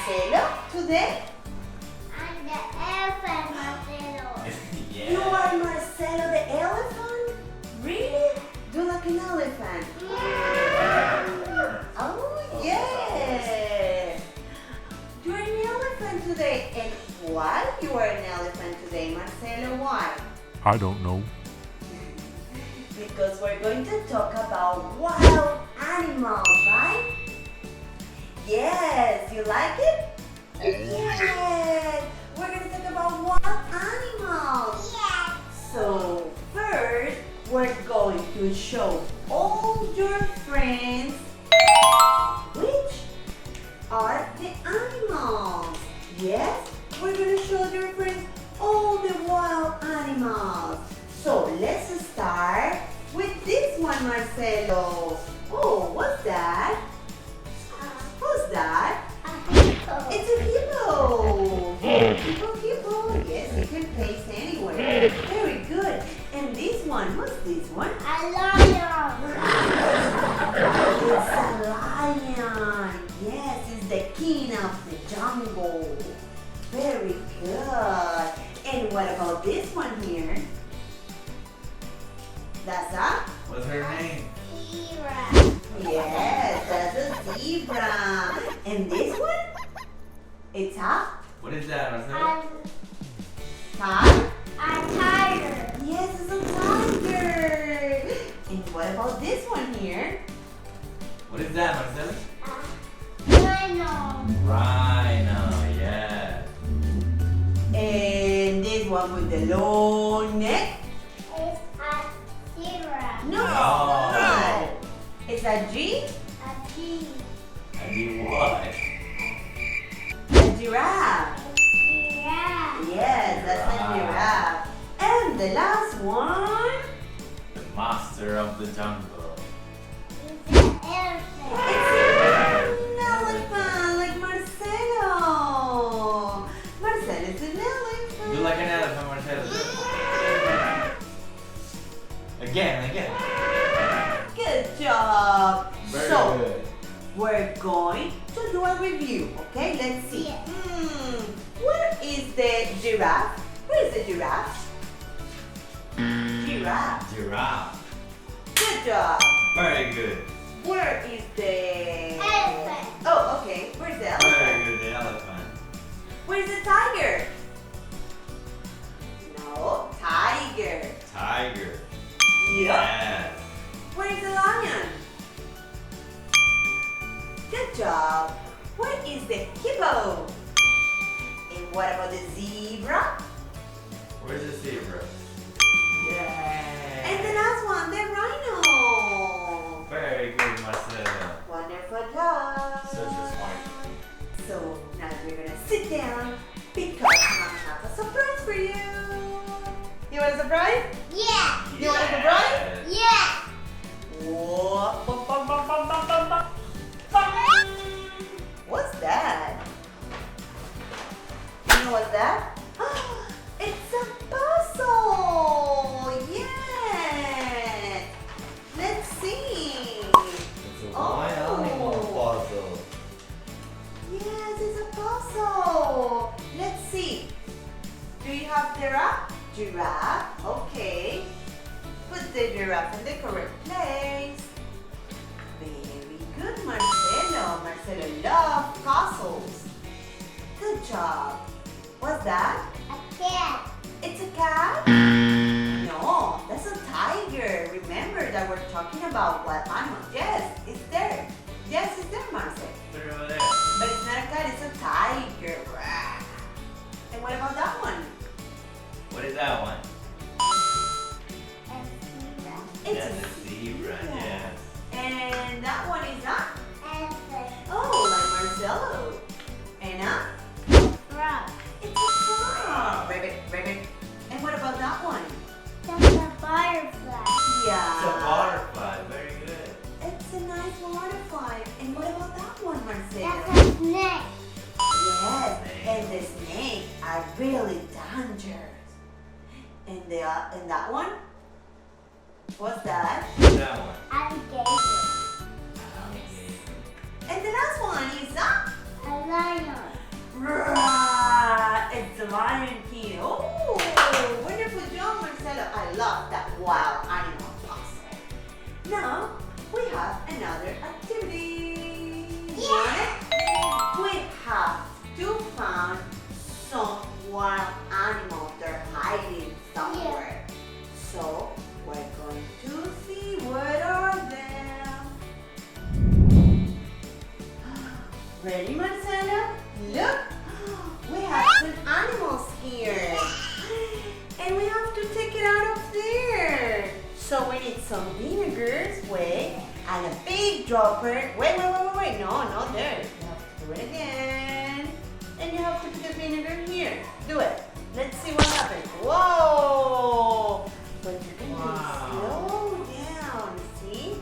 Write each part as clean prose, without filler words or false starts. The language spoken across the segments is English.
Marcelo today? I'm the elephant, Marcelo. Yeah. You are Marcelo the elephant? Really? Do like an elephant? Oh, yeah. You're an elephant today. And why you are an elephant today, Marcelo? Why? I don't know. Because we're going to talk about wild animals, right? Yes, you like it? Yes, we're going to talk about wild animals. Yes. So first, we're going to show all your friends which are the animals. Yes, we're going to show your friends all the wild animals. So let's start with this one, Marcelo. Oh, what's that? Who's that? A hippo. It's a hippo. Hippo. Yes, it can place anywhere. Very good. And this one, what's this one? A lion. It's a lion. Yes, it's the king of the jungle. Very good. And what about this one here? That's a? What's her name? Giraffe. Yes, that's a zebra. And this one? It's a? What is that, Marcelo? Tiger? A tiger. Yes, it's a tiger. And what about this one here? What is that, Marcelo? A rhino. Rhino, yeah. And this one with the long neck? It's a zebra. No. It's a G? A G. I mean, what? A giraffe. Giraffe. Yes, that's a giraffe. And the last one? The master of the jungle. It's an elephant. It's an elephant, like Marcelo. Marcelo's an elephant. Do like an elephant, Marcelo. Again. Good job. Very So, good. we're going to do a review, okay? Let's see. Yeah. Where is the giraffe? Where is the giraffe? Giraffe. Giraffe. Good job. Very good. Where is the... Elephant. Oh, okay. Where's the elephant? Very good, the elephant. Where's the tiger? No, tiger. Tiger. Yep. Yes. Where's the lion? Good job. Where is the hippo? And what about the zebra? Where's the zebra? And the last one, the rhino. Very good, Marcelo. Wonderful job. Such a smart. So now we're gonna sit down because Mom has a surprise for you. You want a surprise? Yeah. You want a surprise? Yeah. Whoa. What's that? You know what's that? It's a puzzle! Yes! Let's see! It's a wild animal puzzle. Yes, it's a puzzle! Let's see. Do you have giraffe? Giraffe, okay. Put the giraffe in the correct place. Very good, Marcelo. Marcelo loves puzzles. Good job. What's that? A cat. It's a cat? No, that's a tiger. Remember that we're talking about wild animals. Yes, it's there. Yes, it's there, Marcel. Look over there. But it's not a cat, it's a tiger. And what about that one? What is that one? A zebra. It's That's a zebra, yes. And that one is not? Elephant. Oh, like Marcelo. And Frog. it's a frog. Rabbit. And what about that one? That's a butterfly. Yeah. It's a butterfly, very good. It's a nice butterfly. And what about that one, Marcelo? That's a snake. Yes, and the snakes are really dangerous. And that one? What's that? What's that one? Alligator. Alligator. And the last one is that? A lion. So we need some vinegars, wait, and a big dropper. Wait. No, not there. You have to do it again. And you have to put the vinegar here. Do it. Let's see what happens. Whoa! But you're going to slow down. See?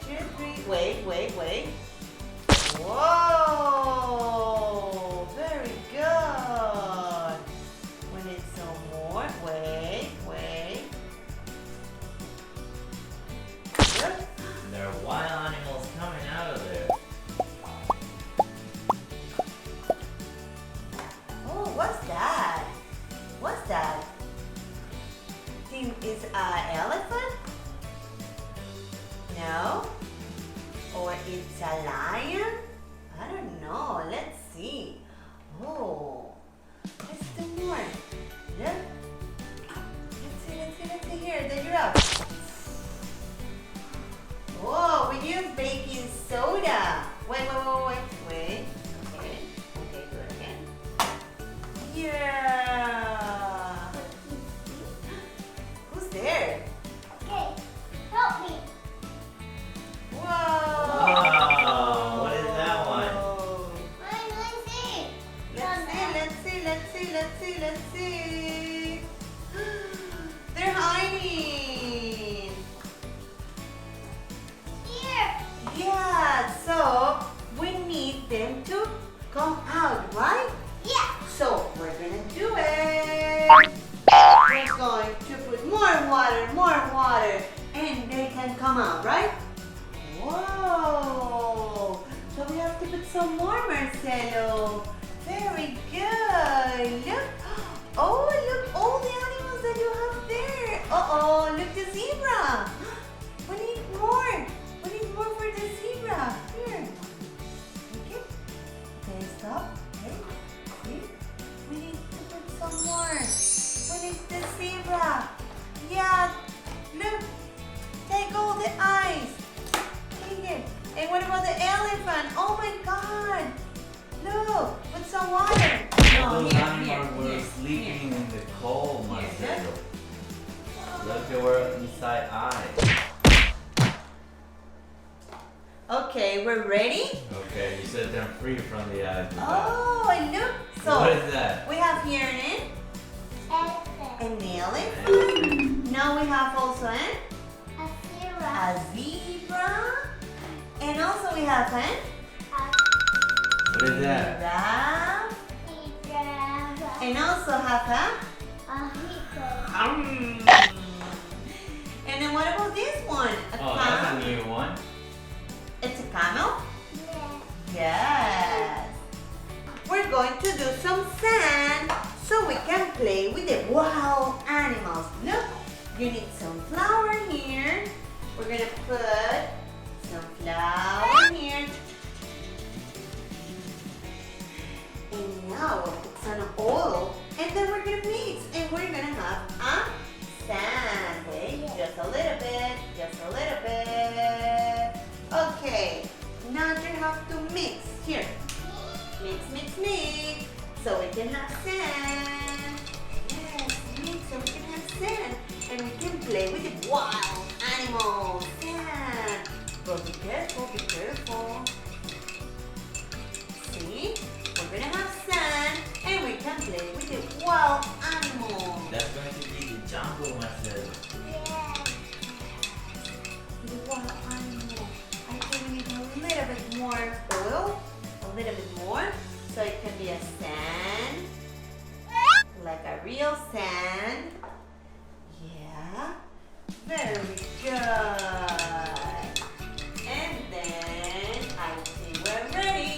1, 2, 3. Wait. Whoa! Very good. We need some more. Wait. Good. There are wild animals coming out of there. Oh, what's that? Think it's an elephant? No? Or it's a lion? I don't know. Let's see. Oh, let's do more. Look. Let's see here. The giraffe. Whoa, we use baking soda. Wait. Okay, do it again. Yeah. Who's there? Okay, help me. Whoa. Wow, what is that one? Let's see. They're hiding. Here. Yeah, so we need them to come out, right? Yeah. So we're gonna do it. We're going to put more water, and they can come out, right? Whoa! So we have to put some more, Marcelo. Very good. Look. Oh, look all the animals that you have there. Uh-oh, look the zebra. We need more. We need more for the zebra. Here. Okay, stop. Okay. See? We need to put some more. We need the zebra. Yeah. Look. Take all the eyes. Take it. And what about the elephant? Oh my God. Look. Put some water. All those animals were sleeping in the cold, Marcelo. Look, they were inside eyes. Okay, we're ready? Okay, you set them free from the eyes. with that. Oh, and look. So What is that? we have here an Elephant. elephant. Now we have also A a zebra. And also we have an What is that? giraffe. Giraffe. And also have A hippo. And then what about this one? A Oh, that's a camel. new one. It's a camel? Yeah. Yes. We're going to do some sand so we can play with the wild animals. Look, you need some flour here. We're gonna put some flour here. And now we'll put some oil. And then we're gonna mix. And we're gonna have a sand. Okay, just a little bit. Okay, now you have to mix. Here. Mix. So we can have sand. Yes, mix so we can have sand. And we can play with the wild animals. Sand. But be careful. See? We're gonna have sand and we can play with the wild animals. That's going to be the jungle, Marcelo. Yeah. The wild animal. I think we need a little bit more oil. A little bit more. So it can be a sand. Like a real sand. Yeah. Very good. And then I think we're ready.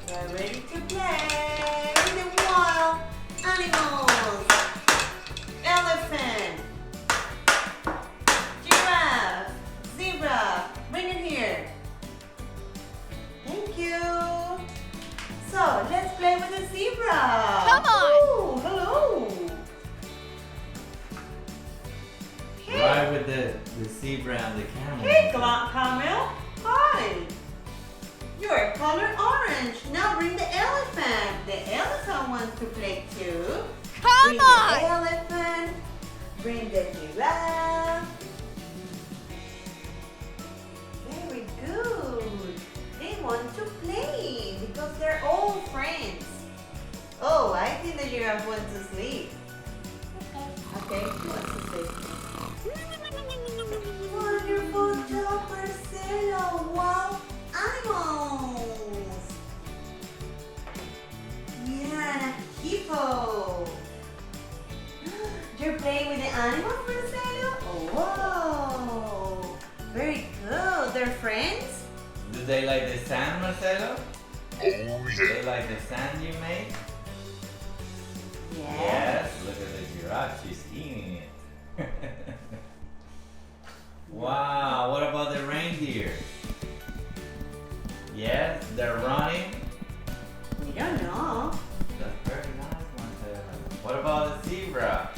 We're ready to play with the wild animals. Elephant. Giraffe. Zebra. Bring it here. Thank you. So let's play with the zebra. Come on. Ooh, hello. Right with the zebra and the camel. Hey, Camel. Hi. You're color orange. Now bring the elephant. The elephant wants to play too. Come Bring on! the elephant. bring the giraffe. Very good. They want to play because they're all friends. Oh, I think the giraffe wants to sleep. Okay, he wants to sleep. Wonderful job, Marcelo. Wow, animals. Yeah, and a hippo. You're playing with the animals, Marcelo? Oh, whoa. Very good. They're friends? Do they like the sand, Marcelo? Do they like the sand you made? Yes. Look at the giraffe. She's eating it. Wow. What about the reindeer? Yes, they're running. We don't know. That's very nice, Marcelo. What about the zebra?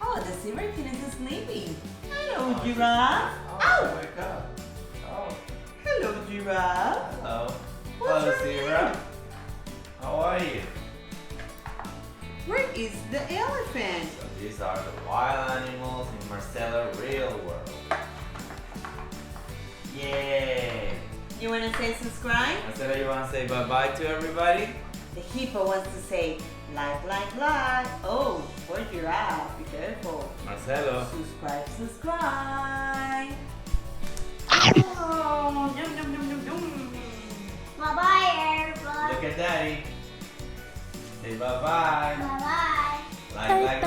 Oh, the zebra is sleeping. Hello, Oh, giraffe. Oh, wake up. Oh, Hello, giraffe. hello. What's Hello, your zebra. name? How are you? Where is the elephant? So these are the wild animals in Marcelo real world. Yay! You want to say subscribe? Marcelo, you want to say bye-bye to everybody? The hippo wants to say like. Oh, poor giraffe. Be careful. Marcelo. Subscribe. Oh, yum, yum, yum, yum, yum. Bye-bye, everybody. Look at daddy. Say bye-bye. Bye-bye. Like.